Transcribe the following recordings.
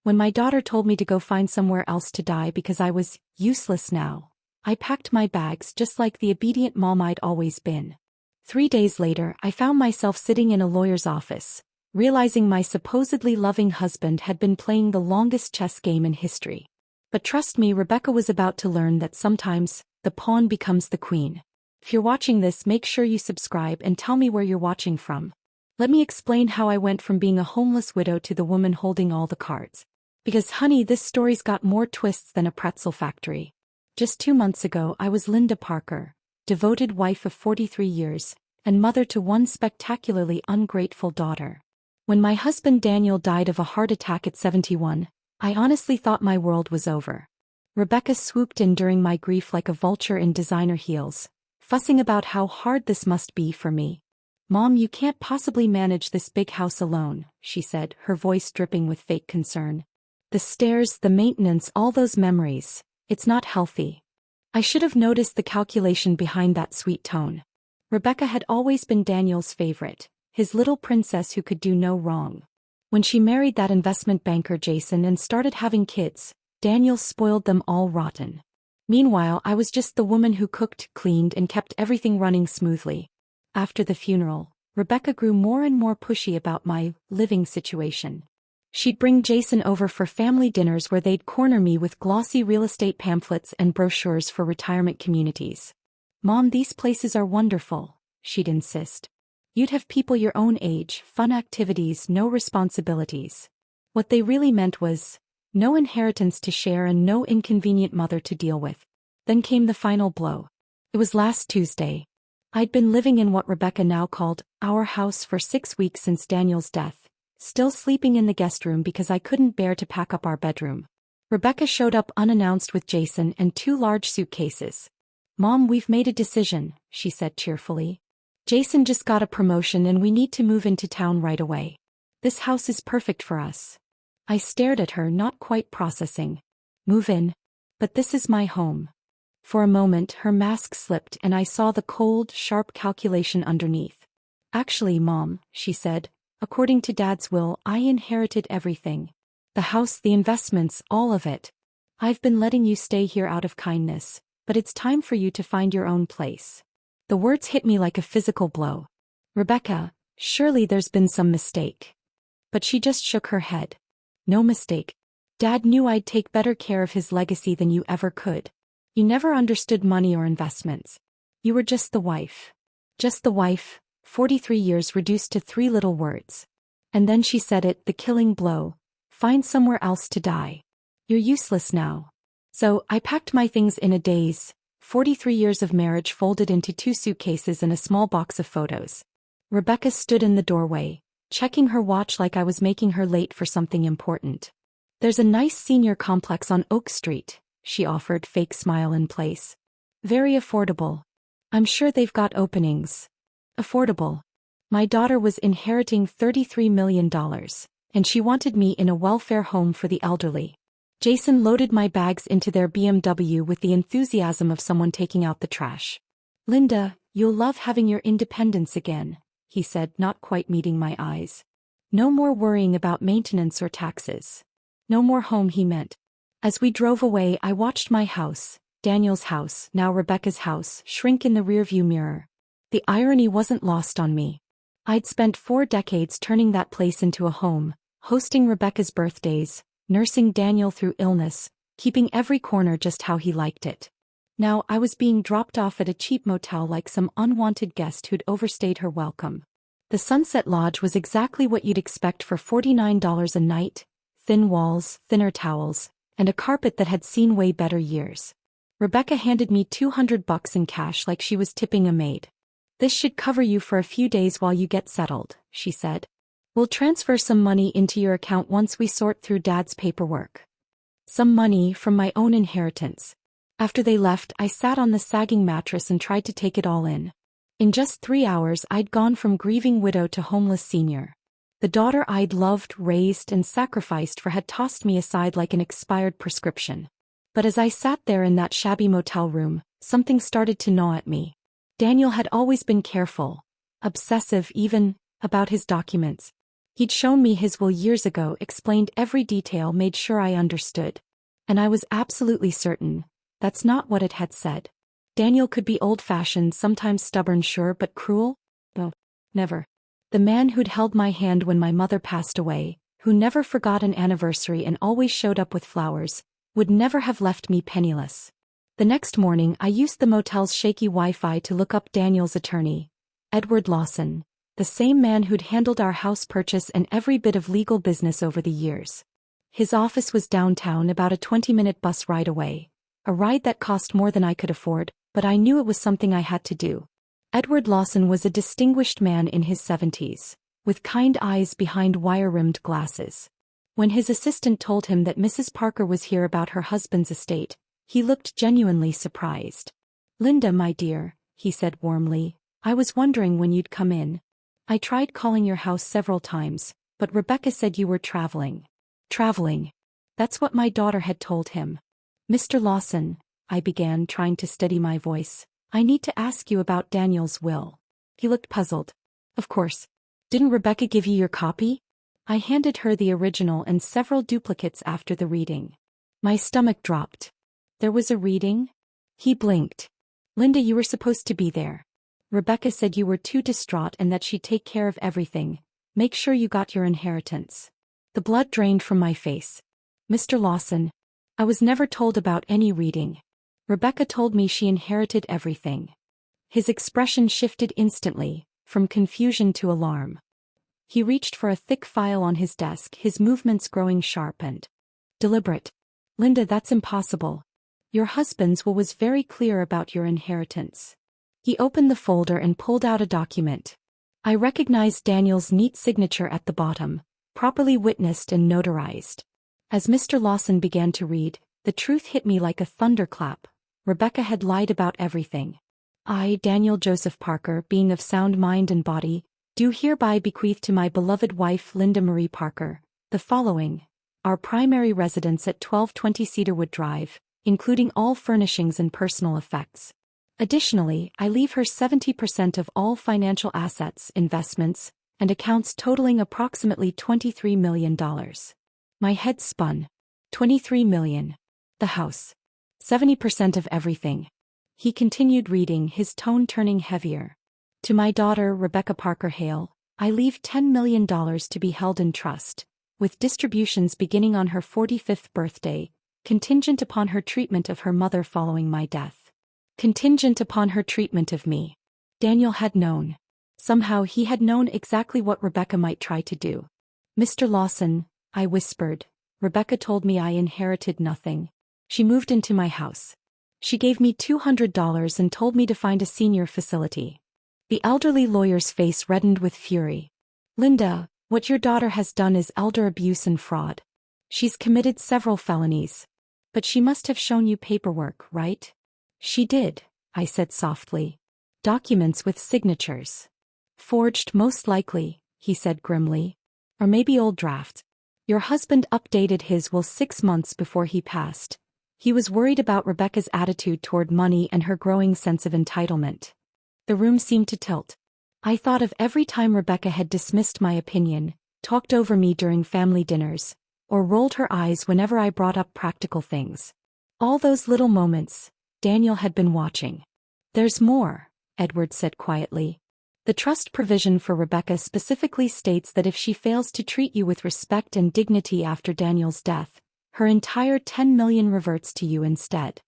When my daughter told me to go find somewhere else to die because I was useless now, I packed my bags just like the obedient mom I'd always been. 3 days later, I found myself sitting in a lawyer's office, realizing my supposedly loving husband had been playing the longest chess game in history. But trust me, Rebecca was about to learn that sometimes, the pawn becomes the queen. If you're watching this, make sure you subscribe and tell me where you're watching from. Let me explain how I went from being a homeless widow to the woman holding all the cards. Because honey, this story's got more twists than a pretzel factory. Just 2 months ago, I was Linda Parker, devoted wife of 43 years, and mother to one spectacularly ungrateful daughter. When my husband Daniel died of a heart attack at 71, I honestly thought my world was over. Rebecca swooped in during my grief like a vulture in designer heels, fussing about how hard this must be for me. "Mom, you can't possibly manage this big house alone," she said, her voice dripping with fake concern. "The stairs, the maintenance, all those memories, it's not healthy." I should have noticed the calculation behind that sweet tone. Rebecca had always been Daniel's favorite, his little princess who could do no wrong. When she married that investment banker Jason and started having kids, Daniel spoiled them all rotten. Meanwhile, I was just the woman who cooked, cleaned, and kept everything running smoothly. After the funeral, Rebecca grew more and more pushy about my living situation. She'd bring Jason over for family dinners where they'd corner me with glossy real estate pamphlets and brochures for retirement communities. "Mom, these places are wonderful," she'd insist. "You'd have people your own age, fun activities, no responsibilities." What they really meant was, no inheritance to share and no inconvenient mother to deal with. Then came the final blow. It was last Tuesday. I'd been living in what Rebecca now called our house for 6 weeks since Daniel's death, still sleeping in the guest room because I couldn't bear to pack up our bedroom. Rebecca showed up unannounced with Jason and 2 large suitcases. "Mom, we've made a decision," she said cheerfully. "Jason just got a promotion and we need to move into town right away. This house is perfect for us." I stared at her, not quite processing. "Move in? But this is my home." For a moment, her mask slipped and I saw the cold, sharp calculation underneath. "Actually, Mom," she said, "according to Dad's will, I inherited everything. The house, the investments, all of it. I've been letting you stay here out of kindness, but it's time for you to find your own place." The words hit me like a physical blow. "Rebecca, surely there's been some mistake." But she just shook her head. "No mistake. Dad knew I'd take better care of his legacy than you ever could. You never understood money or investments. You were just the wife. Just the wife." 43 years reduced to 3 little words. And then she said it, the killing blow. "Find somewhere else to die. You're useless now." So, I packed my things in a daze, 43 years of marriage folded into 2 suitcases and a small box of photos. Rebecca stood in the doorway, checking her watch like I was making her late for something important. "There's a nice senior complex on Oak Street," she offered, fake smile in place. "Very affordable. I'm sure they've got openings." Affordable. My daughter was inheriting $33 million, and she wanted me in a welfare home for the elderly. Jason loaded my bags into their BMW with the enthusiasm of someone taking out the trash. "Linda, you'll love having your independence again," he said, not quite meeting my eyes. "No more worrying about maintenance or taxes. No more home," he meant. As we drove away, I watched my house, Daniel's house, now Rebecca's house, shrink in the rearview mirror. The irony wasn't lost on me. I'd spent 4 decades turning that place into a home, hosting Rebecca's birthdays, nursing Daniel through illness, keeping every corner just how he liked it. Now I was being dropped off at a cheap motel like some unwanted guest who'd overstayed her welcome. The Sunset Lodge was exactly what you'd expect for $49 a night: thin walls, thinner towels, and a carpet that had seen way better years. Rebecca handed me $200 in cash like she was tipping a maid. "This should cover you for a few days while you get settled," she said. "We'll transfer some money into your account once we sort through Dad's paperwork." Some money from my own inheritance. After they left, I sat on the sagging mattress and tried to take it all in. In just 3 hours, I'd gone from grieving widow to homeless senior. The daughter I'd loved, raised, and sacrificed for had tossed me aside like an expired prescription. But as I sat there in that shabby motel room, something started to gnaw at me. Daniel had always been careful, obsessive even, about his documents. He'd shown me his will years ago, explained every detail, made sure I understood. And I was absolutely certain that's not what it had said. Daniel could be old-fashioned, sometimes stubborn, sure, but cruel? No, never. The man who'd held my hand when my mother passed away, who never forgot an anniversary and always showed up with flowers, would never have left me penniless. The next morning I used the motel's shaky Wi-Fi to look up Daniel's attorney, Edward Lawson, the same man who'd handled our house purchase and every bit of legal business over the years. His office was downtown, about a 20-minute bus ride away, a ride that cost more than I could afford, but I knew it was something I had to do. Edward Lawson was a distinguished man in his 70s, with kind eyes behind wire-rimmed glasses. When his assistant told him that Mrs. Parker was here about her husband's estate, he looked genuinely surprised. "Linda, my dear," he said warmly, "I was wondering when you'd come in. I tried calling your house several times, but Rebecca said you were traveling." Traveling. That's what my daughter had told him. "Mr. Lawson," I began, trying to steady my voice, "I need to ask you about Daniel's will." He looked puzzled. "Of course. Didn't Rebecca give you your copy?" I handed her the original and several duplicates after the reading. My stomach dropped. "There was a reading?" He blinked. "Linda, you were supposed to be there. Rebecca said you were too distraught and that she'd take care of everything. Make sure you got your inheritance." The blood drained from my face. "Mr. Lawson, I was never told about any reading. Rebecca told me she inherited everything." His expression shifted instantly, from confusion to alarm. He reached for a thick file on his desk, his movements growing sharp and deliberate. "Linda, that's impossible. Your husband's will was very clear about your inheritance." He opened the folder and pulled out a document. I recognized Daniel's neat signature at the bottom, properly witnessed and notarized. As Mr. Lawson began to read, the truth hit me like a thunderclap. Rebecca had lied about everything. "I, Daniel Joseph Parker, being of sound mind and body, do hereby bequeath to my beloved wife Linda Marie Parker the following: our primary residence at 1220 Cedarwood Drive, including all furnishings and personal effects. Additionally, I leave her 70% of all financial assets, investments, and accounts totaling approximately $23 million. My head spun. $23 million. The house. 70% of everything. He continued reading, his tone turning heavier. To my daughter, Rebecca Parker Hale, I leave $10 million to be held in trust, with distributions beginning on her 45th birthday, contingent upon her treatment of her mother following my death. Contingent upon her treatment of me. Daniel had known. Somehow he had known exactly what Rebecca might try to do. "Mr. Lawson," I whispered, "Rebecca told me I inherited nothing. She moved into my house. She gave me $200 and told me to find a senior facility." The elderly lawyer's face reddened with fury. "Linda, what your daughter has done is elder abuse and fraud. She's committed several felonies. But she must have shown you paperwork, right?" "She did," I said softly. "Documents with signatures." "Forged, most likely," he said grimly. "Or maybe old drafts. Your husband updated his will 6 months before he passed. He was worried about Rebecca's attitude toward money and her growing sense of entitlement." The room seemed to tilt. I thought of every time Rebecca had dismissed my opinion, talked over me during family dinners, or rolled her eyes whenever I brought up practical things. All those little moments, Daniel had been watching. "There's more," Edward said quietly. "The trust provision for Rebecca specifically states that if she fails to treat you with respect and dignity after Daniel's death, her entire $10 million reverts to you instead."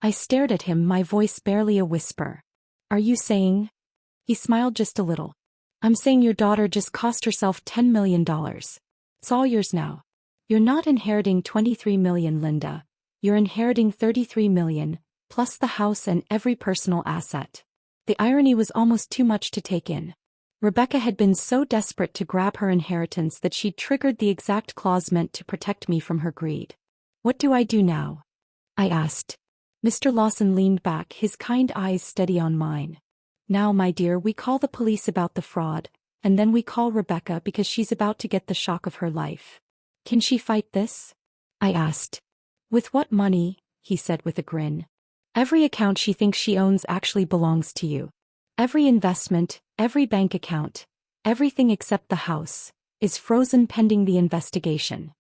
I stared at him, my voice barely a whisper. "Are you saying?" He smiled just a little. "I'm saying your daughter just cost herself $10 million. It's all yours now. You're not inheriting $23 million, Linda. You're inheriting $33 million, plus the house and every personal asset." The irony was almost too much to take in. Rebecca had been so desperate to grab her inheritance that she'd triggered the exact clause meant to protect me from her greed. "What do I do now?" I asked. Mr. Lawson leaned back, his kind eyes steady on mine. "Now, my dear, we call the police about the fraud, and then we call Rebecca because she's about to get the shock of her life." "Can she fight this?" I asked. "With what money?" he said with a grin. "Every account she thinks she owns actually belongs to you. Every investment, every bank account, everything except the house. is frozen pending the investigation.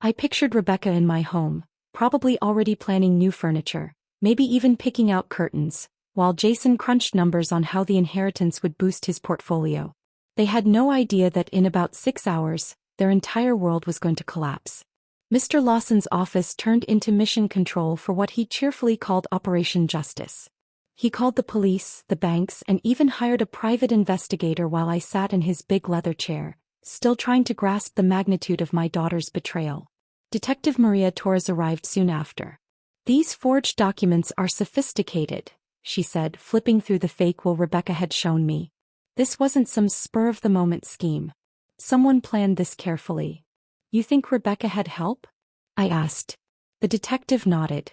I pictured Rebecca in my home, probably already planning new furniture, maybe even picking out curtains, while Jason crunched numbers on how the inheritance would boost his portfolio. They had no idea that in about 6 hours, their entire world was going to collapse. Mr. Lawson's office turned into mission control for what he cheerfully called Operation Justice. He called the police, the banks, and even hired a private investigator while I sat in his big leather chair, still trying to grasp the magnitude of my daughter's betrayal. Detective Maria Torres arrived soon after. "These forged documents are sophisticated," she said, flipping through the fake will Rebecca had shown me. "This wasn't some spur-of-the-moment scheme. Someone planned this carefully." "You think Rebecca had help?" I asked. The detective nodded.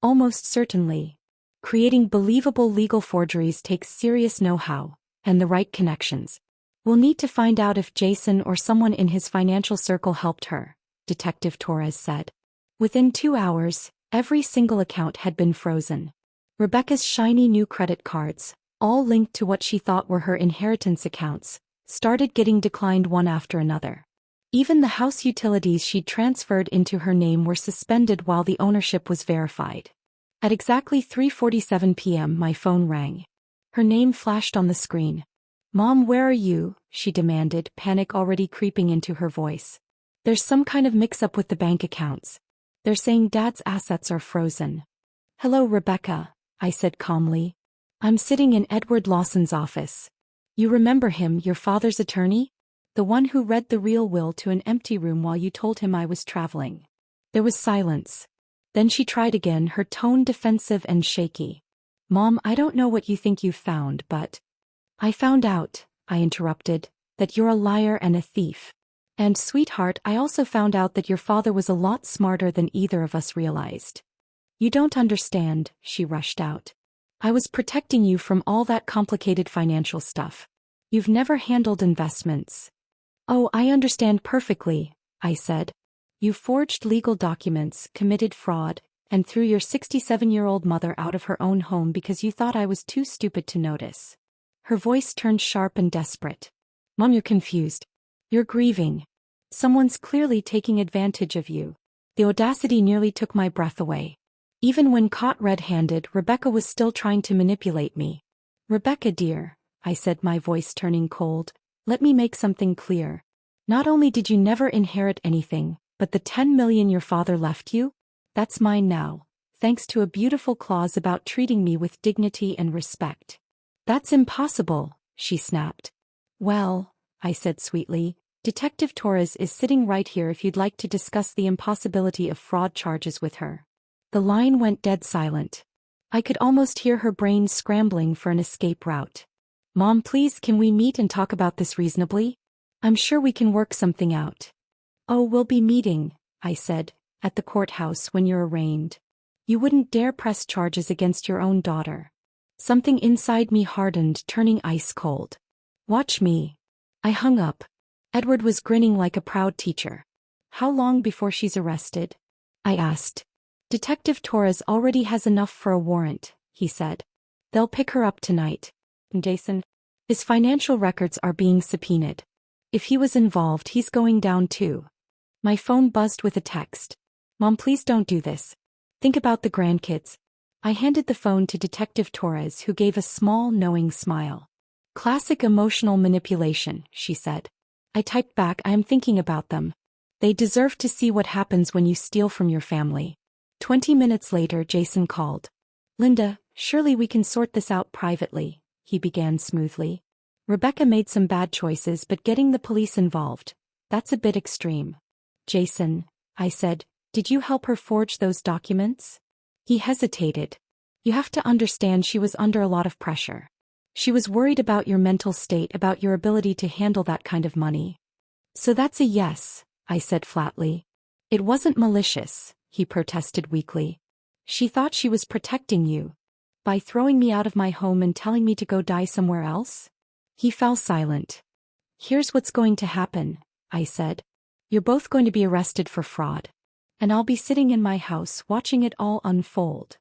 "Almost certainly. Creating believable legal forgeries takes serious know-how, and the right connections. We'll need to find out if Jason or someone in his financial circle helped her," Detective Torres said. Within 2 hours, every single account had been frozen. Rebecca's shiny new credit cards, all linked to what she thought were her inheritance accounts, started getting declined one after another. Even the house utilities she'd transferred into her name were suspended while the ownership was verified. At exactly 3:47 p.m. my phone rang. Her name flashed on the screen. "Mom, where are you?" she demanded, panic already creeping into her voice. "There's some kind of mix-up with the bank accounts. They're saying Dad's assets are frozen." "Hello, Rebecca," I said calmly. "I'm sitting in Edward Lawson's office. You remember him, your father's attorney? The one who read the real will to an empty room while you told him I was traveling." There was silence. Then she tried again, her tone defensive and shaky. "Mom, I don't know what you think you've found, but—" "I found out," I interrupted, "that you're a liar and a thief. And, sweetheart, I also found out that your father was a lot smarter than either of us realized." "You don't understand," she rushed out. "I was protecting you from all that complicated financial stuff. You've never handled investments." "Oh, I understand perfectly," I said. "You forged legal documents, committed fraud, and threw your 67-year-old mother out of her own home because you thought I was too stupid to notice." Her voice turned sharp and desperate. "Mom, you're confused. You're grieving. Someone's clearly taking advantage of you." The audacity nearly took my breath away. Even when caught red-handed, Rebecca was still trying to manipulate me. "Rebecca, dear," I said, my voice turning cold, "let me make something clear. Not only did you never inherit anything, but the 10 million your father left you? That's mine now, thanks to a beautiful clause about treating me with dignity and respect." "That's impossible," she snapped. "Well," I said sweetly, "Detective Torres is sitting right here if you'd like to discuss the impossibility of fraud charges with her." The line went dead silent. I could almost hear her brain scrambling for an escape route. "Mom, please, can we meet and talk about this reasonably? I'm sure we can work something out." "Oh, we'll be meeting," I said, "at the courthouse when you're arraigned. You wouldn't dare press charges against your own daughter." Something inside me hardened, turning ice cold. "Watch me." I hung up. Edward was grinning like a proud teacher. "How long before she's arrested?" I asked. "Detective Torres already has enough for a warrant," he said. "They'll pick her up tonight. Jason, his financial records are being subpoenaed. If he was involved, he's going down too." My phone buzzed with a text. "Mom, please don't do this. Think about the grandkids." I handed the phone to Detective Torres, who gave a small, knowing smile. "Classic emotional manipulation," she said. I typed back, "I am thinking about them. They deserve to see what happens when you steal from your family." 20 minutes later, Jason called. "Linda, surely we can sort this out privately," he began smoothly. "Rebecca made some bad choices, but getting the police involved, that's a bit extreme." "Jason," I said, "did you help her forge those documents?" He hesitated. "You have to understand, she was under a lot of pressure. She was worried about your mental state, about your ability to handle that kind of money." "So that's a yes," I said flatly. "It wasn't malicious," he protested weakly. "She thought she was protecting you. By throwing me out of my home and telling me to go die somewhere else?" He fell silent. "Here's what's going to happen," I said. "You're both going to be arrested for fraud. And I'll be sitting in my house watching it all unfold.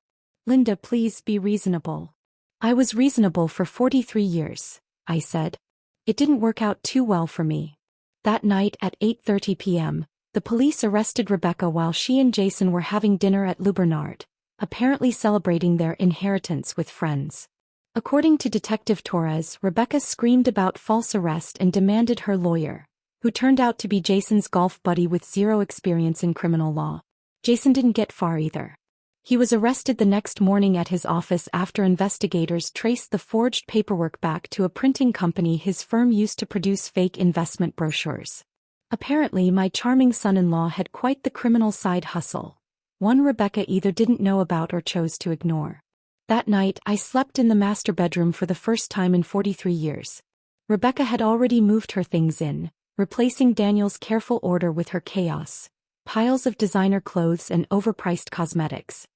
Linda, please be reasonable." "I was reasonable for 43 years," I said. "It didn't work out too well for me. That night at 8:30 p.m., the police arrested Rebecca while she and Jason were having dinner at Le Bernard, apparently celebrating their inheritance with friends. According to Detective Torres, Rebecca screamed about false arrest and demanded her lawyer, who turned out to be Jason's golf buddy with zero experience in criminal law. Jason didn't get far either. He was arrested the next morning at his office after investigators traced the forged paperwork back to a printing company his firm used to produce fake investment brochures. Apparently, my charming son-in-law had quite the criminal side hustle, one Rebecca either didn't know about or chose to ignore. That night, I slept in the master bedroom for the first time in 43 years. Rebecca had already moved her things in, replacing Daniel's careful order with her chaos, piles of designer clothes and overpriced cosmetics.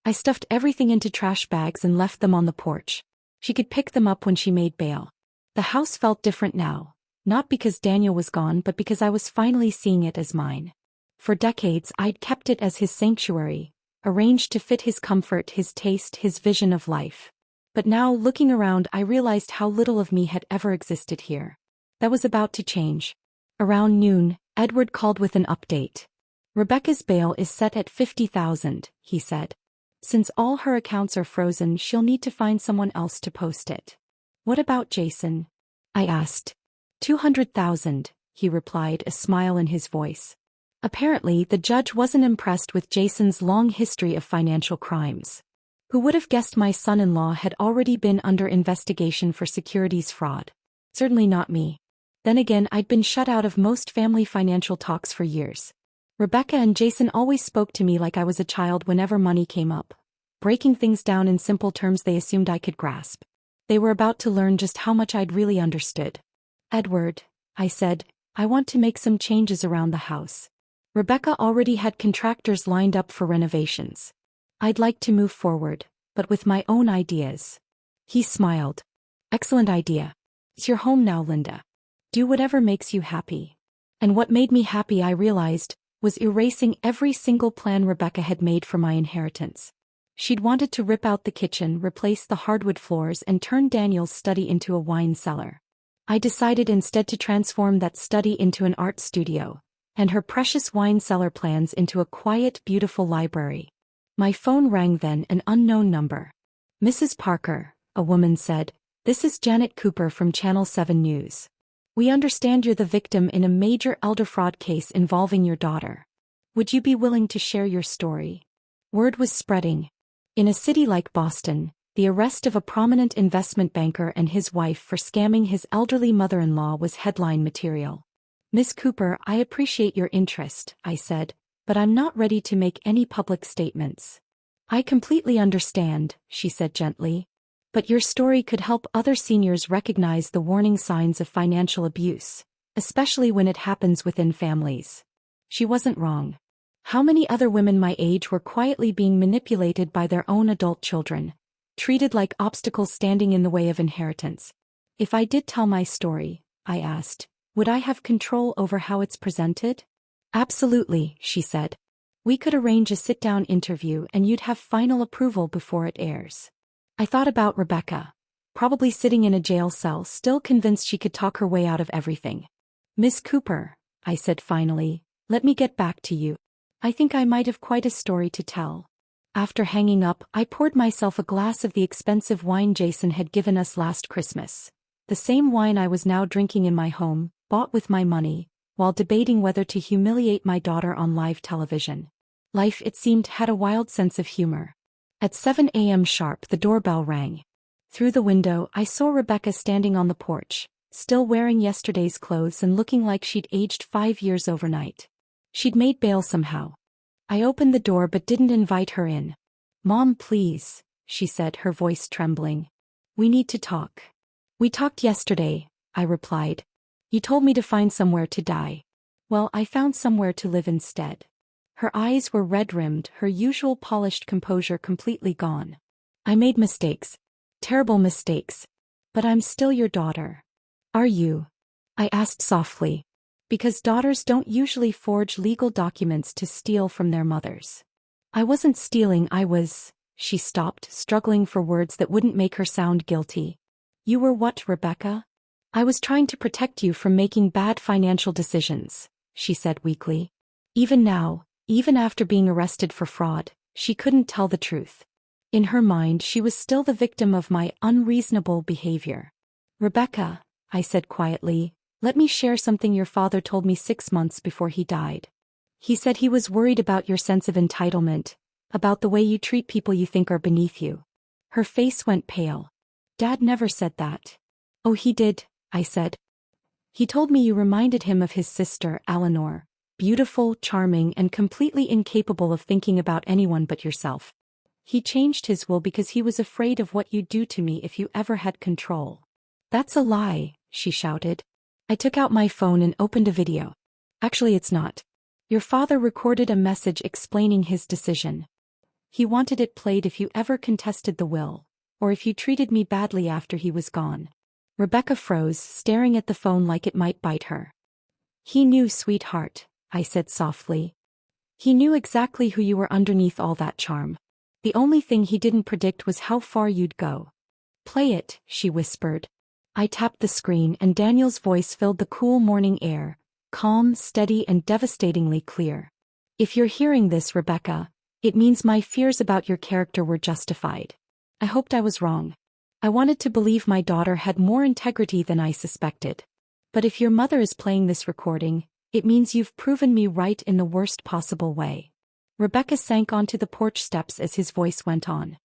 I stuffed everything into trash bags and left them on the porch. She could pick them up when she made bail. The house felt different now, not because Daniel was gone but because I was finally seeing it as mine. For decades I'd kept it as his sanctuary, arranged to fit his comfort, his taste, his vision of life. But now, looking around, I realized how little of me had ever existed here. That was about to change. Around noon, Edward called with an update. Rebecca's bail is set at $50,000, he said. Since all her accounts are frozen, she'll need to find someone else to post it. What about Jason? I asked. $200,000, he replied, a smile in his voice. Apparently, the judge wasn't impressed with Jason's long history of financial crimes. Who would have guessed my son-in-law had already been under investigation for securities fraud? Certainly not me. Then again, I'd been shut out of most family financial talks for years. Rebecca and Jason always spoke to me like I was a child whenever money came up, breaking things down in simple terms they assumed I could grasp. They were about to learn just how much I'd really understood. Edward, I said, I want to make some changes around the house. Rebecca already had contractors lined up for renovations. I'd like to move forward, but with my own ideas. He smiled. Excellent idea. It's your home now, Linda. Do whatever makes you happy. And what made me happy, I realized, was erasing every single plan Rebecca had made for my inheritance. She'd wanted to rip out the kitchen, replace the hardwood floors, and turn Daniel's study into a wine cellar. I decided instead to transform that study into an art studio, and her precious wine cellar plans into a quiet, beautiful library. My phone rang then, an unknown number. Mrs. Parker, a woman said, this is Janet Cooper from Channel 7 News. We understand you're the victim in a major elder fraud case involving your daughter. Would you be willing to share your story? Word was spreading. In a city like Boston, the arrest of a prominent investment banker and his wife for scamming his elderly mother-in-law was headline material. Miss Cooper, I appreciate your interest, I said, but I'm not ready to make any public statements. I completely understand, she said gently. But your story could help other seniors recognize the warning signs of financial abuse, especially when it happens within families. She wasn't wrong. How many other women my age were quietly being manipulated by their own adult children, treated like obstacles standing in the way of inheritance? If I did tell my story, I asked, would I have control over how it's presented? Absolutely, she said. We could arrange a sit-down interview and you'd have final approval before it airs. I thought about Rebecca, probably sitting in a jail cell, still convinced she could talk her way out of everything. Miss Cooper, I said finally, let me get back to you. I think I might have quite a story to tell. After hanging up, I poured myself a glass of the expensive wine Jason had given us last Christmas. The same wine I was now drinking in my home, bought with my money, while debating whether to humiliate my daughter on live television. Life, it seemed, had a wild sense of humor. At 7 a.m. sharp, the doorbell rang. Through the window, I saw Rebecca standing on the porch, still wearing yesterday's clothes and looking like she'd aged 5 years overnight. She'd made bail somehow. I opened the door but didn't invite her in. Mom, please, she said, her voice trembling. We need to talk. We talked yesterday, I replied. You told me to find somewhere to die. Well, I found somewhere to live instead. Her eyes were red-rimmed, her usual polished composure completely gone. I made mistakes. Terrible mistakes. But I'm still your daughter. Are you? I asked softly. Because daughters don't usually forge legal documents to steal from their mothers. I wasn't stealing, I was... She stopped, struggling for words that wouldn't make her sound guilty. You were what, Rebecca? I was trying to protect you from making bad financial decisions, she said weakly. Even now, even after being arrested for fraud, she couldn't tell the truth. In her mind, she was still the victim of my unreasonable behavior. Rebecca, I said quietly, let me share something your father told me 6 months before he died. He said he was worried about your sense of entitlement, about the way you treat people you think are beneath you. Her face went pale. Dad never said that. Oh, he did, I said. He told me you reminded him of his sister, Eleanor, beautiful, charming, and completely incapable of thinking about anyone but yourself. He changed his will because he was afraid of what you'd do to me if you ever had control. That's a lie, she shouted. I took out my phone and opened a video. Actually, it's not. Your father recorded a message explaining his decision. He wanted it played if you ever contested the will, or if you treated me badly after he was gone. Rebecca froze, staring at the phone like it might bite her. He knew, sweetheart, I said softly. He knew exactly who you were underneath all that charm. The only thing he didn't predict was how far you'd go. Play it, she whispered. I tapped the screen and Daniel's voice filled the cool morning air, calm, steady, and devastatingly clear. If you're hearing this, Rebecca, it means my fears about your character were justified. I hoped I was wrong. I wanted to believe my daughter had more integrity than I suspected. But if your mother is playing this recording, it means you've proven me right in the worst possible way. Rebecca sank onto the porch steps as his voice went on.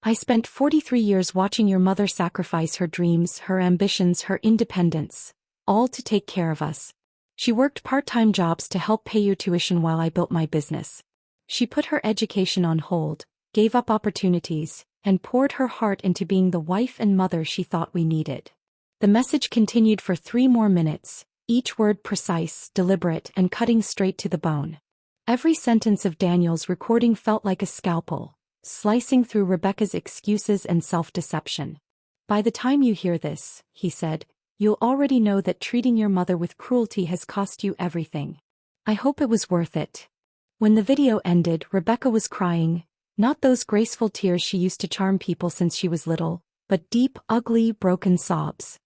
I spent 43 years watching your mother sacrifice her dreams, her ambitions, her independence, all to take care of us. She worked part-time jobs to help pay your tuition while I built my business. She put her education on hold, gave up opportunities, and poured her heart into being the wife and mother she thought we needed. The message continued for 3 more minutes, each word precise, deliberate, and cutting straight to the bone. Every sentence of Daniel's recording felt like a scalpel, slicing through Rebecca's excuses and self-deception. By the time you hear this, he said, you'll already know that treating your mother with cruelty has cost you everything. I hope it was worth it. When the video ended, Rebecca was crying, not those graceful tears she used to charm people since she was little, but deep, ugly, broken sobs.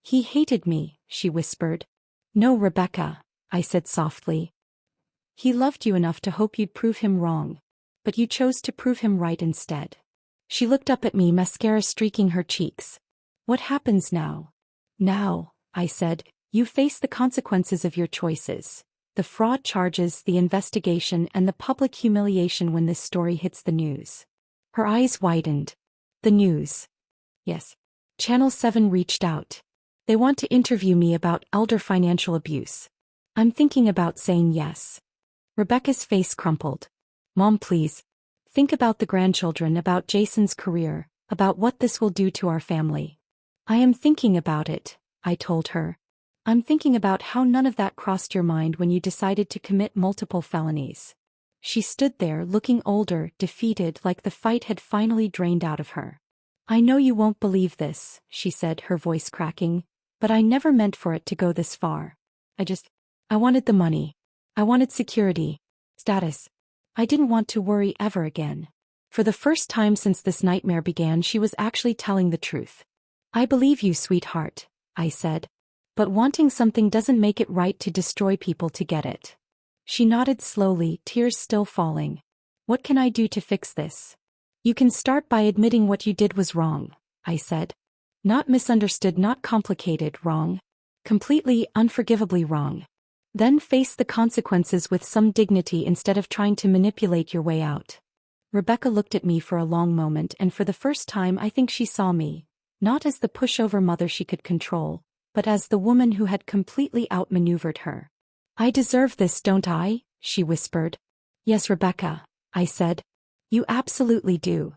He hated me, she whispered. No, Rebecca, I said softly. He loved you enough to hope you'd prove him wrong, but you chose to prove him right instead. She looked up at me, mascara streaking her cheeks. What happens now? Now, I said, you face the consequences of your choices. The fraud charges, the investigation, and the public humiliation when this story hits the news. Her eyes widened. The news. Yes. Channel 7 reached out. They want to interview me about elder financial abuse. I'm thinking about saying yes. Rebecca's face crumpled. Mom, please. Think about the grandchildren, about Jason's career, about what this will do to our family. I am thinking about it, I told her. I'm thinking about how none of that crossed your mind when you decided to commit multiple felonies. She stood there looking older, defeated, like the fight had finally drained out of her. I know you won't believe this, she said, her voice cracking, but I never meant for it to go this far. I wanted the money. I wanted security, status. I didn't want to worry ever again. For the first time since this nightmare began, she was actually telling the truth. I believe you, sweetheart, I said. But wanting something doesn't make it right to destroy people to get it. She nodded slowly, tears still falling. What can I do to fix this? You can start by admitting what you did was wrong, I said. Not misunderstood, not complicated, wrong. Completely, unforgivably wrong. Then face the consequences with some dignity instead of trying to manipulate your way out. Rebecca looked at me for a long moment, and for the first time I think she saw me, not as the pushover mother she could control, but as the woman who had completely outmaneuvered her. I deserve this, don't I? She whispered. Yes, Rebecca, I said. You absolutely do.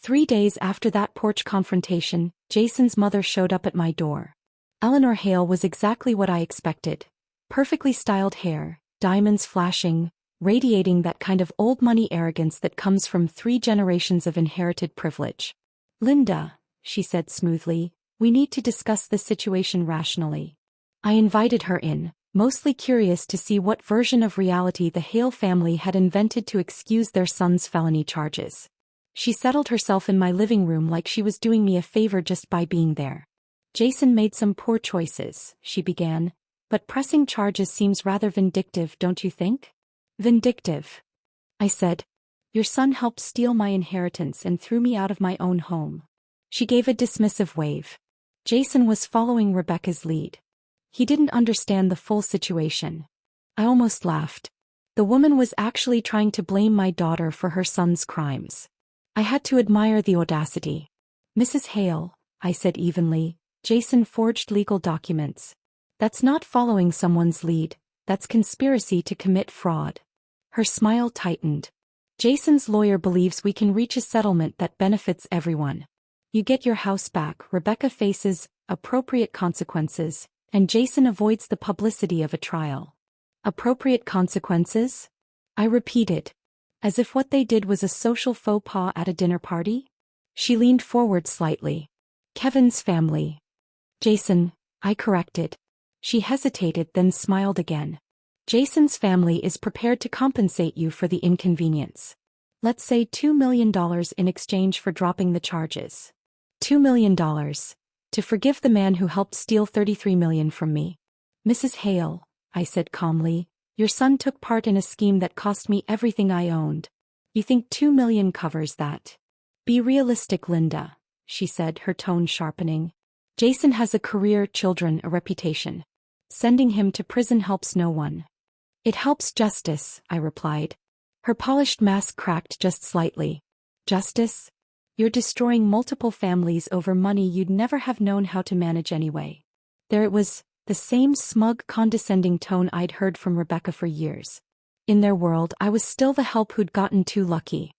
3 days after that porch confrontation, Jason's mother showed up at my door. Eleanor Hale was exactly what I expected. Perfectly styled hair, diamonds flashing, radiating that kind of old money arrogance that comes from 3 generations of inherited privilege. Linda, she said smoothly, we need to discuss this situation rationally. I invited her in, mostly curious to see what version of reality the Hale family had invented to excuse their son's felony charges. She settled herself in my living room like she was doing me a favor just by being there. Jason made some poor choices, she began, but pressing charges seems rather vindictive, don't you think? Vindictive, I said. Your son helped steal my inheritance and threw me out of my own home. She gave a dismissive wave. Jason was following Rebecca's lead. He didn't understand the full situation. I almost laughed. The woman was actually trying to blame my daughter for her son's crimes. I had to admire the audacity. Mrs. Hale, I said evenly, Jason forged legal documents. That's not following someone's lead, that's conspiracy to commit fraud. Her smile tightened. Jason's lawyer believes we can reach a settlement that benefits everyone. You get your house back, Rebecca faces appropriate consequences, and Jason avoids the publicity of a trial. Appropriate consequences? I repeated, as if what they did was a social faux pas at a dinner party. She leaned forward slightly. Kevin's family. Jason, I corrected. She hesitated, then smiled again. Jason's family is prepared to compensate you for the inconvenience. Let's say $2 million in exchange for dropping the charges. $2 million. To forgive the man who helped steal $33 million from me. Mrs. Hale, I said calmly, your son took part in a scheme that cost me everything I owned. You think $2 million covers that? Be realistic, Linda, she said, her tone sharpening. Jason has a career, children, a reputation. Sending him to prison helps no one. It helps justice, I replied. Her polished mask cracked just slightly. Justice? You're destroying multiple families over money you'd never have known how to manage anyway. There it was, the same smug, condescending tone I'd heard from Rebecca for years. In their world, I was still the help who'd gotten too lucky.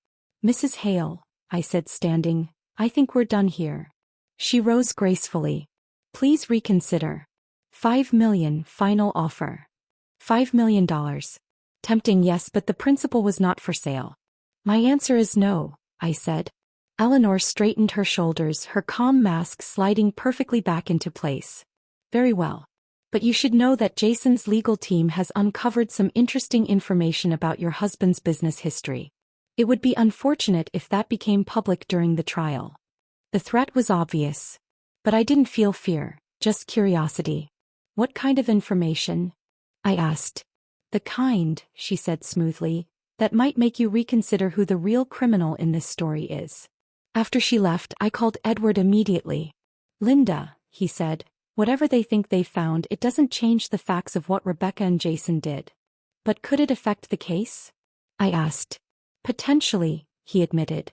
Mrs. Hale, I said, standing, I think we're done here. She rose gracefully. Please reconsider. $5 million, final offer. $5 million. Tempting, yes, but the principal was not for sale. My answer is no, I said. Eleanor straightened her shoulders, her calm mask sliding perfectly back into place. Very well. But you should know that Jason's legal team has uncovered some interesting information about your husband's business history. It would be unfortunate if that became public during the trial. The threat was obvious. But I didn't feel fear, just curiosity. What kind of information? I asked. The kind, she said smoothly, that might make you reconsider who the real criminal in this story is. After she left, I called Edward immediately. Linda, he said, whatever they think they found, it doesn't change the facts of what Rebecca and Jason did. But could it affect the case? I asked. Potentially, he admitted.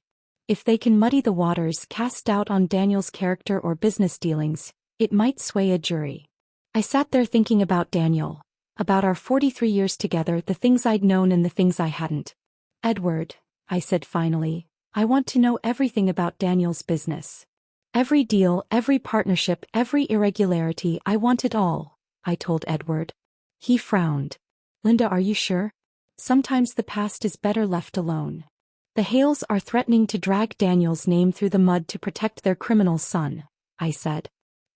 If they can muddy the waters, cast doubt on Daniel's character or business dealings, it might sway a jury. I sat there thinking about Daniel, about our 43 years together, the things I'd known and the things I hadn't. Edward, I said finally, I want to know everything about Daniel's business. Every deal, every partnership, every irregularity, I want it all, I told Edward. He frowned. Linda, are you sure? Sometimes the past is better left alone. The Hales are threatening to drag Daniel's name through the mud to protect their criminal son, I said.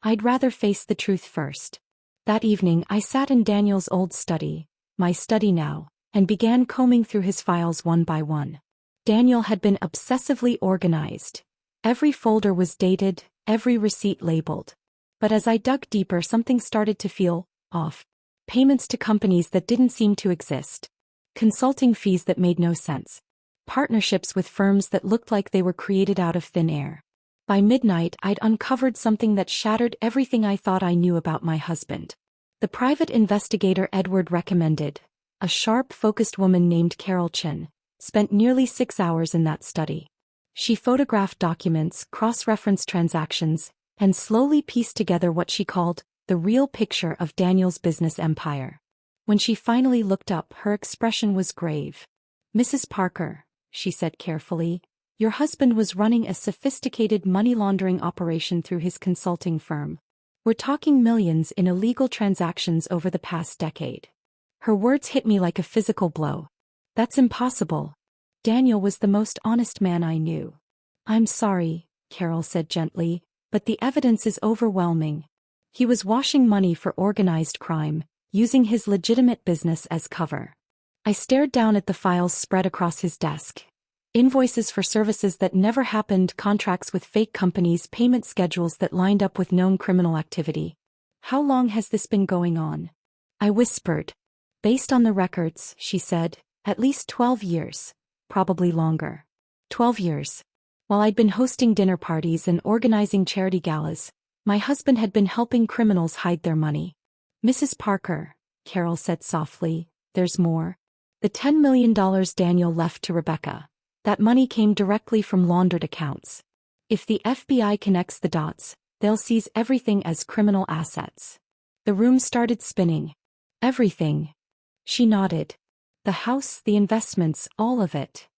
I'd rather face the truth first. That evening I sat in Daniel's old study, my study now, and began combing through his files one by one. Daniel had been obsessively organized. Every folder was dated, every receipt labeled. But as I dug deeper, something started to feel off. Payments to companies that didn't seem to exist. Consulting fees that made no sense. Partnerships with firms that looked like they were created out of thin air. By midnight, I'd uncovered something that shattered everything I thought I knew about my husband. The private investigator Edward recommended, a sharp, focused woman named Carol Chin, spent nearly 6 hours in that study. She photographed documents, cross-referenced transactions, and slowly pieced together what she called the real picture of Daniel's business empire. When she finally looked up, her expression was grave. Mrs. Parker, she said carefully, your husband was running a sophisticated money laundering operation through his consulting firm. We're talking millions in illegal transactions over the past decade. Her words hit me like a physical blow. That's impossible. Daniel was the most honest man I knew. I'm sorry, Carol said gently, but the evidence is overwhelming. He was washing money for organized crime, using his legitimate business as cover. I stared down at the files spread across his desk. Invoices for services that never happened, contracts with fake companies, payment schedules that lined up with known criminal activity. How long has this been going on? I whispered. Based on the records, she said, at least 12 years. Probably longer. 12 years. While I'd been hosting dinner parties and organizing charity galas, my husband had been helping criminals hide their money. Mrs. Parker, Carol said softly, there's more. The $10 million Daniel left to Rebecca. That money came directly from laundered accounts. If the FBI connects the dots, they'll seize everything as criminal assets. The room started spinning. Everything. She nodded. The house, the investments, all of it.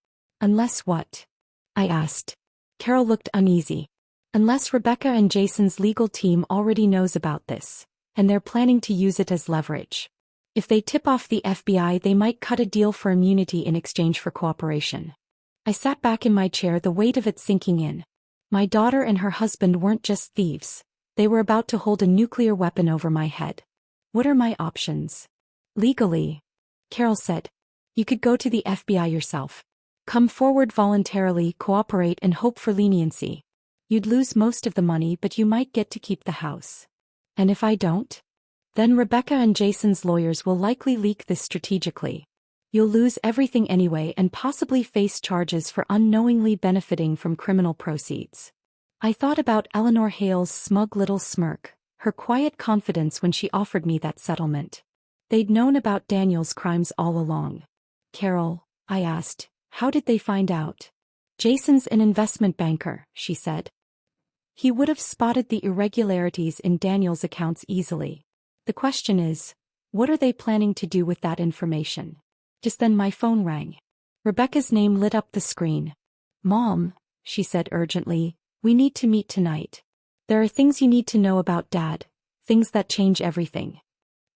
Unless what? I asked. Carol looked uneasy. Unless Rebecca and Jason's legal team already knows about this, and they're planning to use it as leverage. If they tip off the FBI, they might cut a deal for immunity in exchange for cooperation. I sat back in my chair, the weight of it sinking in. My daughter and her husband weren't just thieves. They were about to hold a nuclear weapon over my head. What are my options? Legally, Carol said. You could go to the FBI yourself. Come forward voluntarily, cooperate, and hope for leniency. You'd lose most of the money, but you might get to keep the house. And if I don't? Then Rebecca and Jason's lawyers will likely leak this strategically. You'll lose everything anyway and possibly face charges for unknowingly benefiting from criminal proceeds. I thought about Eleanor Hale's smug little smirk, her quiet confidence when she offered me that settlement. They'd known about Daniel's crimes all along. Carol, I asked, how did they find out? Jason's an investment banker, she said. He would have spotted the irregularities in Daniel's accounts easily. The question is, what are they planning to do with that information? Just then my phone rang. Rebecca's name lit up the screen. Mom, she said urgently, we need to meet tonight. There are things you need to know about Dad, things that change everything.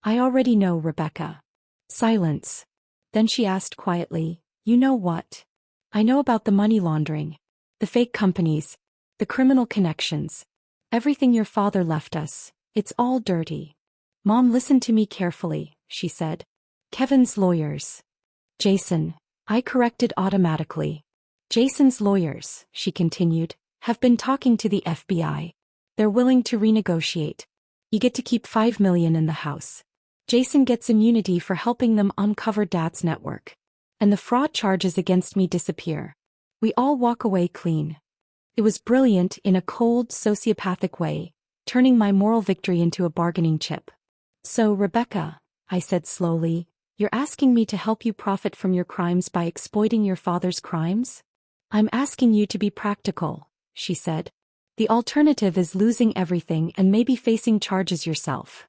I already know, Rebecca. Silence. Then she asked quietly, you know what? I know about the money laundering, the fake companies, the criminal connections. Everything your father left us, it's all dirty. Mom, listen to me carefully, she said. Kevin's lawyers. Jason, I corrected automatically. Jason's lawyers, she continued, have been talking to the FBI. They're willing to renegotiate. You get to keep $5 million in the house. Jason gets immunity for helping them uncover Dad's network. And the fraud charges against me disappear. We all walk away clean. It was brilliant in a cold, sociopathic way, turning my moral victory into a bargaining chip. So, Rebecca, I said slowly, you're asking me to help you profit from your crimes by exploiting your father's crimes? I'm asking you to be practical, she said. The alternative is losing everything and maybe facing charges yourself.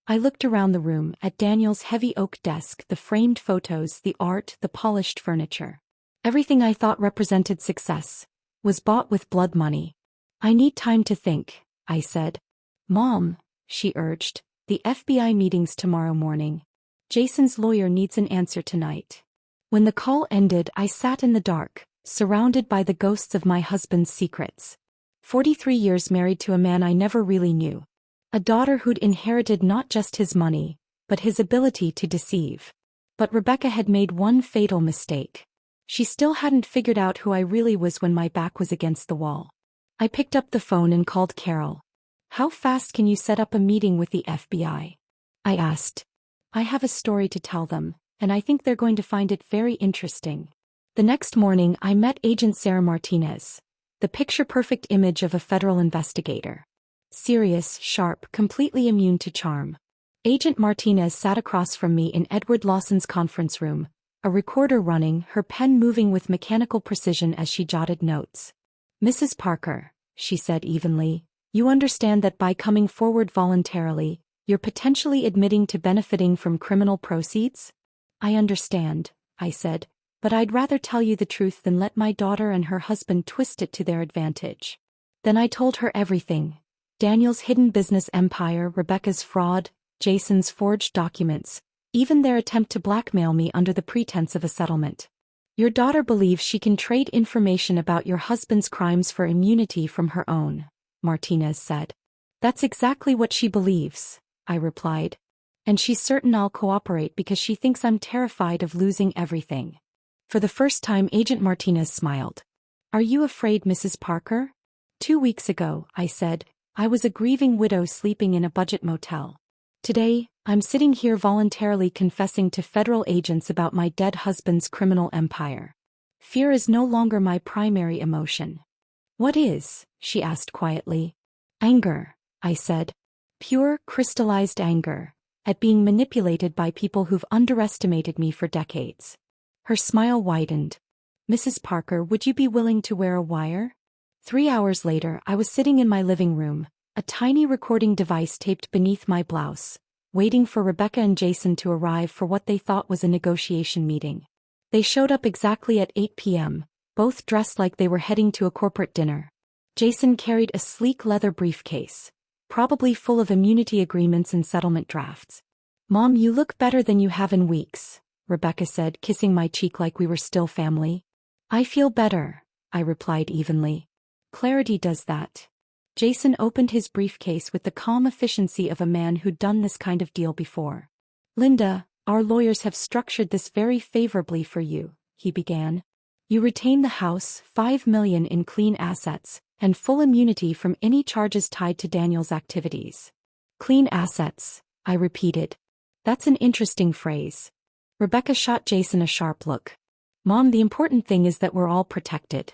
I looked around the room at Daniel's heavy oak desk, the framed photos, the art, the polished furniture. Everything I thought represented success was bought with blood money. I need time to think, I said. Mom, she urged, the FBI meeting's tomorrow morning. Jason's lawyer needs an answer tonight. When the call ended, I sat in the dark, surrounded by the ghosts of my husband's secrets. 43 years married to a man I never really knew. A daughter who'd inherited not just his money, but his ability to deceive. But Rebecca had made one fatal mistake. She still hadn't figured out who I really was when my back was against the wall. I picked up the phone and called Carol. How fast can you set up a meeting with the FBI? I asked. I have a story to tell them, and I think they're going to find it very interesting. The next morning I met Agent Sarah Martinez, the picture-perfect image of a federal investigator. Serious, sharp, completely immune to charm. Agent Martinez sat across from me in Edward Lawson's conference room, a recorder running, her pen moving with mechanical precision as she jotted notes. Mrs. Parker, she said evenly, you understand that by coming forward voluntarily, you're potentially admitting to benefiting from criminal proceeds? I understand, I said, but I'd rather tell you the truth than let my daughter and her husband twist it to their advantage. Then I told her everything. Daniel's hidden business empire, Rebecca's fraud, Jason's forged documents, even their attempt to blackmail me under the pretense of a settlement. Your daughter believes she can trade information about your husband's crimes for immunity from her own, Martinez said. That's exactly what she believes, I replied. And she's certain I'll cooperate because she thinks I'm terrified of losing everything. For the first time, Agent Martinez smiled. Are you afraid, Mrs. Parker? 2 weeks ago, I said, I was a grieving widow sleeping in a budget motel. Today, I'm sitting here voluntarily confessing to federal agents about my dead husband's criminal empire. Fear is no longer my primary emotion. What is? She asked quietly. Anger, I said. Pure, crystallized anger, at being manipulated by people who've underestimated me for decades. Her smile widened. Mrs. Parker, would you be willing to wear a wire? 3 hours later, I was sitting in my living room, a tiny recording device taped beneath my blouse, waiting for Rebecca and Jason to arrive for what they thought was a negotiation meeting. They showed up exactly at 8 p.m., both dressed like they were heading to a corporate dinner. Jason carried a sleek leather briefcase, probably full of immunity agreements and settlement drafts. Mom, you look better than you have in weeks, Rebecca said, kissing my cheek like we were still family. I feel better, I replied evenly. Clarity does that. Jason opened his briefcase with the calm efficiency of a man who'd done this kind of deal before. Linda, our lawyers have structured this very favorably for you, he began. You retain the house, $5 million in clean assets, and full immunity from any charges tied to Daniel's activities. Clean assets, I repeated. That's an interesting phrase. Rebecca shot Jason a sharp look. Mom, the important thing is that we're all protected.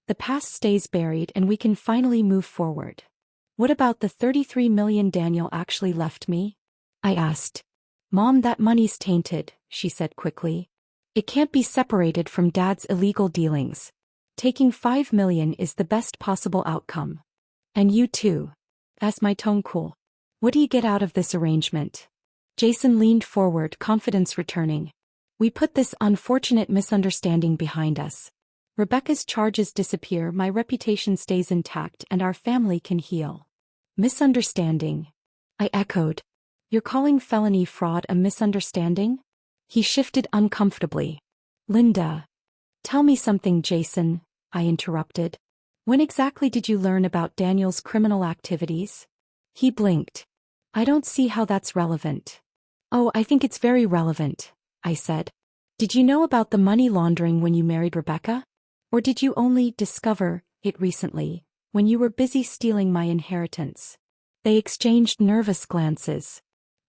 The past stays buried and we can finally move forward. What about the $33 million Daniel actually left me? I asked. Mom, that money's tainted, she said quickly. It can't be separated from Dad's illegal dealings. Taking $5 million is the best possible outcome. And you too. Asked my tone cool. What do you get out of this arrangement? Jason leaned forward, confidence returning. We put this unfortunate misunderstanding behind us. Rebecca's charges disappear, my reputation stays intact, and our family can heal. Misunderstanding? I echoed. You're calling felony fraud a misunderstanding? He shifted uncomfortably. Linda. Tell me something, Jason, I interrupted. When exactly did you learn about Daniel's criminal activities? He blinked. I don't see how that's relevant. Oh, I think it's very relevant, I said. Did you know about the money laundering when you married Rebecca? Or did you only discover it recently, when you were busy stealing my inheritance? They exchanged nervous glances.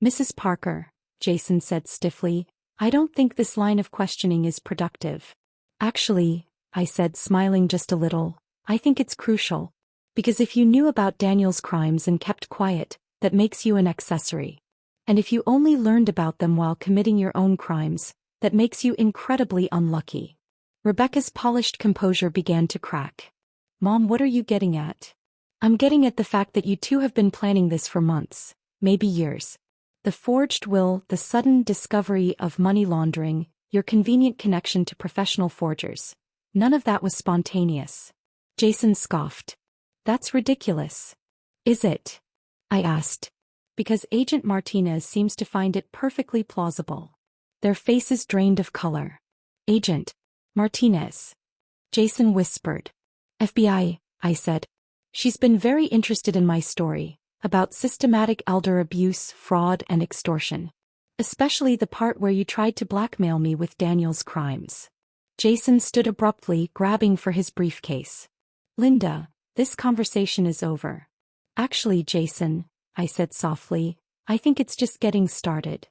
Mrs. Parker, Jason said stiffly, I don't think this line of questioning is productive. Actually, I said, smiling just a little, I think it's crucial. Because if you knew about Daniel's crimes and kept quiet, that makes you an accessory. And if you only learned about them while committing your own crimes, that makes you incredibly unlucky. Rebecca's polished composure began to crack. Mom, what are you getting at? I'm getting at the fact that you two have been planning this for months, maybe years. The forged will, the sudden discovery of money laundering, your convenient connection to professional forgers. None of that was spontaneous. Jason scoffed. That's ridiculous. Is it? I asked. Because Agent Martinez seems to find it perfectly plausible. Their faces drained of color. Agent Martinez. Jason whispered. FBI, I said. She's been very interested in my story, about systematic elder abuse, fraud, and extortion. Especially the part where you tried to blackmail me with Daniel's crimes. Jason stood abruptly, grabbing for his briefcase. Linda, this conversation is over. Actually, Jason, I said softly, I think it's just getting started.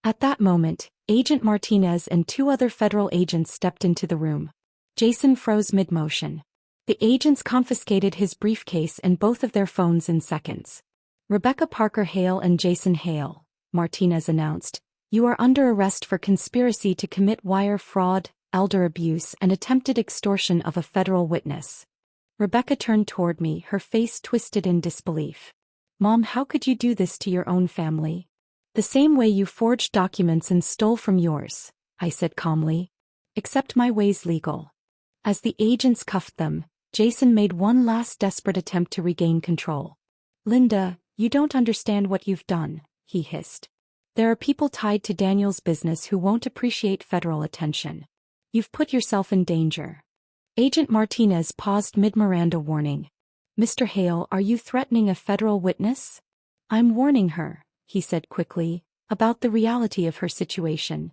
At that moment, Agent Martinez and 2 other federal agents stepped into the room. Jason froze mid-motion. The agents confiscated his briefcase and both of their phones in seconds. Rebecca Parker Hale and Jason Hale, Martinez announced, you are under arrest for conspiracy to commit wire fraud, elder abuse, and attempted extortion of a federal witness. Rebecca turned toward me, her face twisted in disbelief. Mom, how could you do this to your own family? The same way you forged documents and stole from yours, I said calmly. Except my way's legal. As the agents cuffed them, Jason made one last desperate attempt to regain control. Linda, you don't understand what you've done, he hissed. There are people tied to Daniel's business who won't appreciate federal attention. You've put yourself in danger. Agent Martinez paused mid-Miranda warning. Mr. Hale, are you threatening a federal witness? I'm warning her, he said quickly, about the reality of her situation.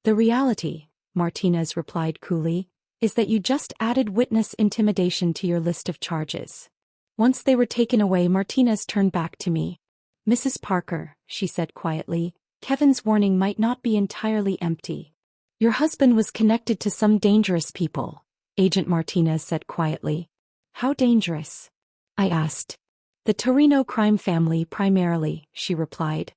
The reality, Martinez replied coolly, is that you just added witness intimidation to your list of charges. Once they were taken away, Martinez turned back to me. Mrs. Parker, she said quietly, Kevin's warning might not be entirely empty. Your husband was connected to some dangerous people, Agent Martinez said quietly. How dangerous? I asked. The Torino crime family primarily, she replied.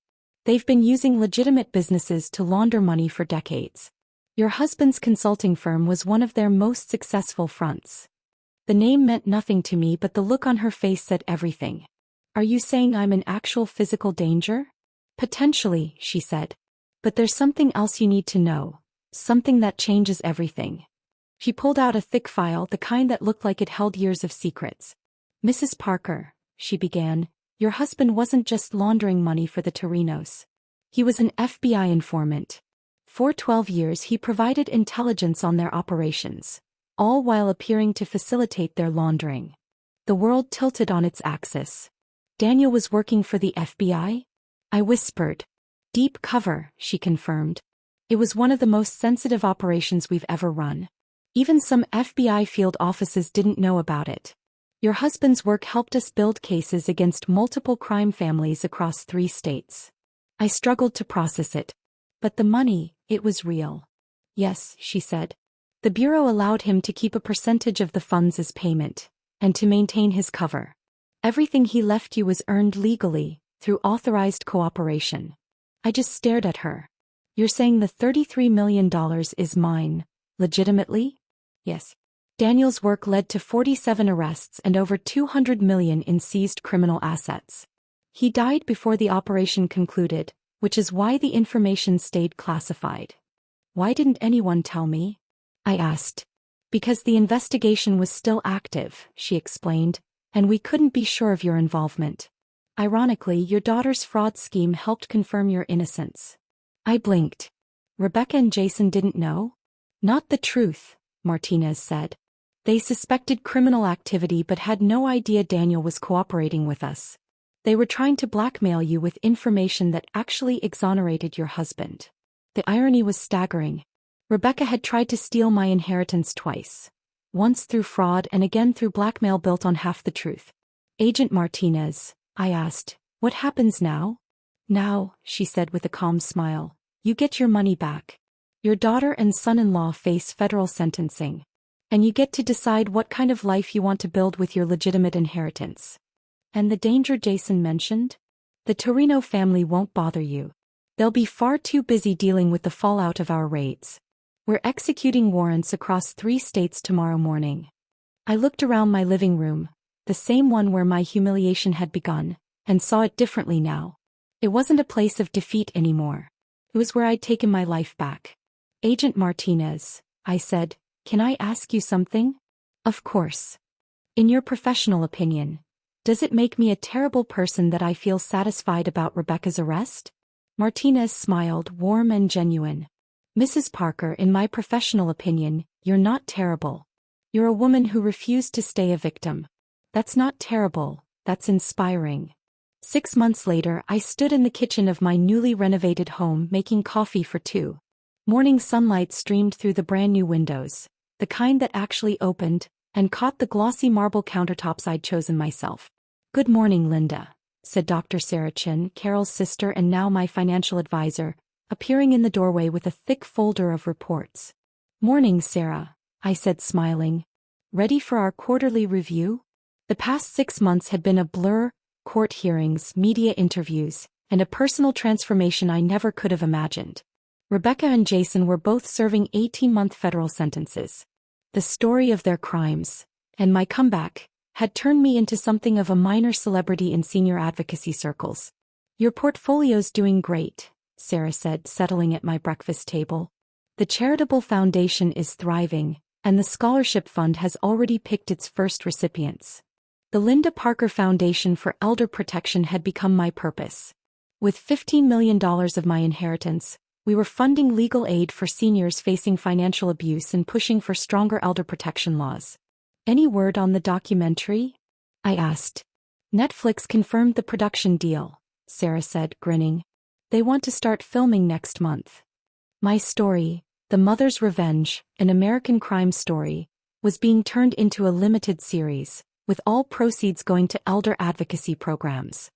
They've been using legitimate businesses to launder money for decades. Your husband's consulting firm was one of their most successful fronts. The name meant nothing to me, but the look on her face said everything. Are you saying I'm in actual physical danger? Potentially, she said. But there's something else you need to know. Something that changes everything. She pulled out a thick file, the kind that looked like it held years of secrets. Mrs. Parker, she began, your husband wasn't just laundering money for the Torinos. He was an FBI informant. For 12 years he provided intelligence on their operations, all while appearing to facilitate their laundering. The world tilted on its axis. Daniel was working for the FBI? I whispered. Deep cover, she confirmed. It was one of the most sensitive operations we've ever run. Even some FBI field offices didn't know about it. Your husband's work helped us build cases against multiple crime families across 3 states. I struggled to process it. But the money, it was real. Yes, she said. The Bureau allowed him to keep a percentage of the funds as payment, and to maintain his cover. Everything he left you was earned legally, through authorized cooperation. I just stared at her. You're saying the $33 million is mine, legitimately? Yes. Daniel's work led to 47 arrests and over $200 million in seized criminal assets. He died before the operation concluded, which is why the information stayed classified. Why didn't anyone tell me? I asked. Because the investigation was still active, she explained, and we couldn't be sure of your involvement. Ironically, your daughter's fraud scheme helped confirm your innocence. I blinked. Rebecca and Jason didn't know? Not the truth, Martinez said. They suspected criminal activity but had no idea Daniel was cooperating with us. They were trying to blackmail you with information that actually exonerated your husband. The irony was staggering. Rebecca had tried to steal my inheritance twice. Once through fraud and again through blackmail built on half the truth. Agent Martinez, I asked, what happens now? Now, she said with a calm smile, you get your money back. Your daughter and son-in-law face federal sentencing. And you get to decide what kind of life you want to build with your legitimate inheritance. And the danger Jason mentioned? The Torino family won't bother you. They'll be far too busy dealing with the fallout of our raids. We're executing warrants across 3 states tomorrow morning. I looked around my living room, the same one where my humiliation had begun, and saw it differently now. It wasn't a place of defeat anymore. It was where I'd taken my life back. Agent Martinez, I said, can I ask you something? Of course. In your professional opinion, does it make me a terrible person that I feel satisfied about Rebecca's arrest? Martinez smiled, warm and genuine. Mrs. Parker, in my professional opinion, you're not terrible. You're a woman who refused to stay a victim. That's not terrible, that's inspiring. 6 months later, I stood in the kitchen of my newly renovated home making coffee for 2. Morning sunlight streamed through the brand new windows, the kind that actually opened, and caught the glossy marble countertops I'd chosen myself. Good morning, Linda, said Dr. Sarah Chin, Carol's sister and now my financial advisor, appearing in the doorway with a thick folder of reports. Morning, Sarah, I said smiling. Ready for our quarterly review? The past 6 months had been a blur, court hearings, media interviews, and a personal transformation I never could have imagined. Rebecca and Jason were both serving 18-month federal sentences. The story of their crimes, and my comeback, had turned me into something of a minor celebrity in senior advocacy circles. Your portfolio's doing great, Sarah said, settling at my breakfast table. The charitable foundation is thriving, and the scholarship fund has already picked its first recipients. The Linda Parker Foundation for Elder Protection had become my purpose. With $15 million of my inheritance, we were funding legal aid for seniors facing financial abuse and pushing for stronger elder protection laws. Any word on the documentary? I asked. Netflix confirmed the production deal, Sarah said, grinning. They want to start filming next month. My story, The Mother's Revenge, an American crime story, was being turned into a limited series, with all proceeds going to elder advocacy programs.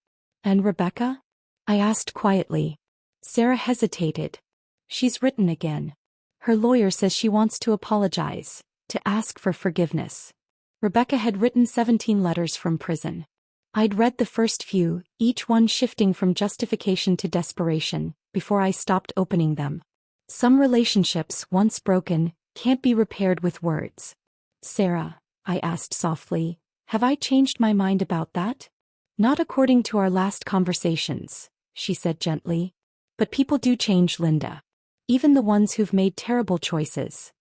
And Rebecca? I asked quietly. Sarah hesitated. She's written again. Her lawyer says she wants to apologize, to ask for forgiveness. Rebecca had written 17 letters from prison. I'd read the first few, each one shifting from justification to desperation, before I stopped opening them. Some relationships, once broken, can't be repaired with words. Sarah, I asked softly, have I changed my mind about that? Not according to our last conversations, she said gently. But people do change, Linda. Even the ones who've made terrible choices.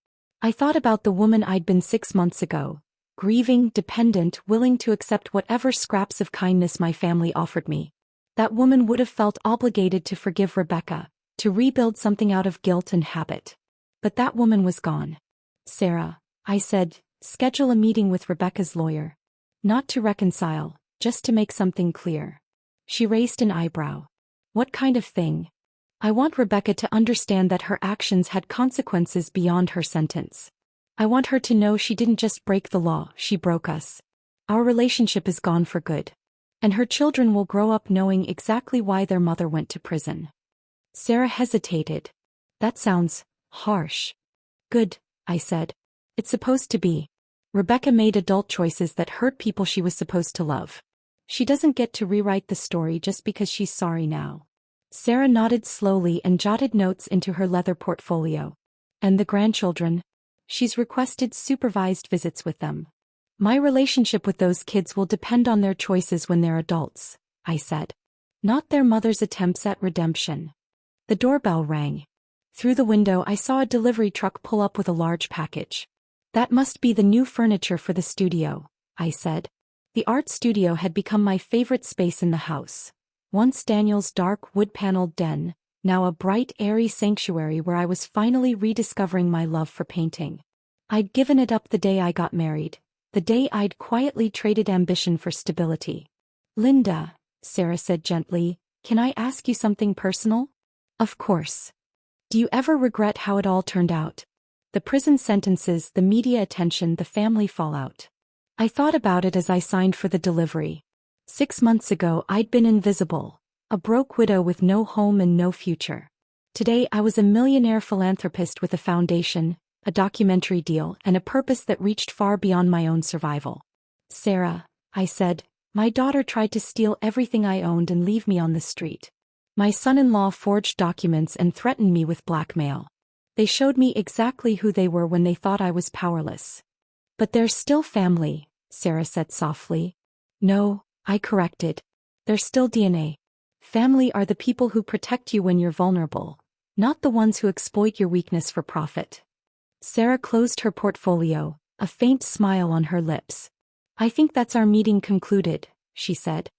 I thought about the woman I'd been 6 months ago, grieving, dependent, willing to accept whatever scraps of kindness my family offered me. That woman would have felt obligated to forgive Rebecca, to rebuild something out of guilt and habit. But that woman was gone. Sarah, I said, schedule a meeting with Rebecca's lawyer. Not to reconcile, just to make something clear. She raised an eyebrow. What kind of thing? I want Rebecca to understand that her actions had consequences beyond her sentence. I want her to know she didn't just break the law, she broke us. Our relationship is gone for good. And her children will grow up knowing exactly why their mother went to prison. Sarah hesitated. That sounds harsh. Good, I said. It's supposed to be. Rebecca made adult choices that hurt people she was supposed to love. She doesn't get to rewrite the story just because she's sorry now. Sarah nodded slowly and jotted notes into her leather portfolio. And the grandchildren? She's requested supervised visits with them. My relationship with those kids will depend on their choices when they're adults, I said. Not their mother's attempts at redemption. The doorbell rang. Through the window I saw a delivery truck pull up with a large package. That must be the new furniture for the studio, I said. The art studio had become my favorite space in the house. Once Daniel's dark wood-paneled den, now a bright, airy sanctuary where I was finally rediscovering my love for painting. I'd given it up the day I got married, the day I'd quietly traded ambition for stability. Linda, Sarah said gently, can I ask you something personal? Of course. Do you ever regret how it all turned out? The prison sentences, the media attention, the family fallout. I thought about it as I signed for the delivery. 6 months ago I'd been invisible, a broke widow with no home and no future. Today I was a millionaire philanthropist with a foundation, a documentary deal, and a purpose that reached far beyond my own survival. Sarah, I said, my daughter tried to steal everything I owned and leave me on the street. My son-in-law forged documents and threatened me with blackmail. They showed me exactly who they were when they thought I was powerless. But they're still family, Sarah said softly. No, I corrected. They're still DNA. Family are the people who protect you when you're vulnerable, not the ones who exploit your weakness for profit. Sarah closed her portfolio, a faint smile on her lips. I think that's our meeting concluded, she said.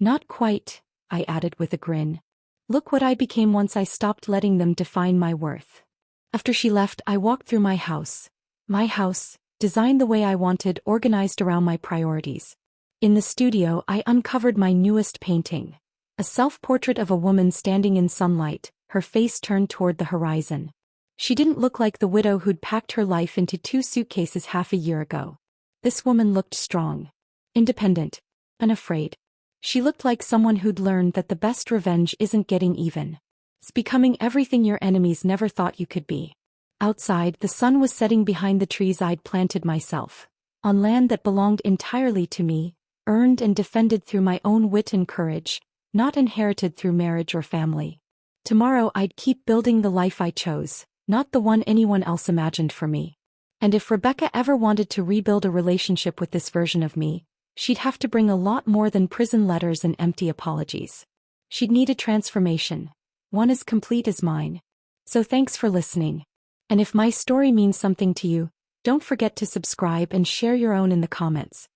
Not quite, I added with a grin. Look what I became once I stopped letting them define my worth. After she left, I walked through my house, designed the way I wanted, organized around my priorities. In the studio, I uncovered my newest painting, a self-portrait of a woman standing in sunlight, her face turned toward the horizon. She didn't look like the widow who'd packed her life into 2 suitcases half a year ago. This woman looked strong, independent, unafraid. She looked like someone who'd learned that the best revenge isn't getting even. It's becoming everything your enemies never thought you could be. Outside, the sun was setting behind the trees I'd planted myself, on land that belonged entirely to me, earned and defended through my own wit and courage, not inherited through marriage or family. Tomorrow I'd keep building the life I chose, not the one anyone else imagined for me. And if Rebecca ever wanted to rebuild a relationship with this version of me, she'd have to bring a lot more than prison letters and empty apologies. She'd need a transformation, one as complete as mine. So thanks for listening. And if my story means something to you, don't forget to subscribe and share your own in the comments.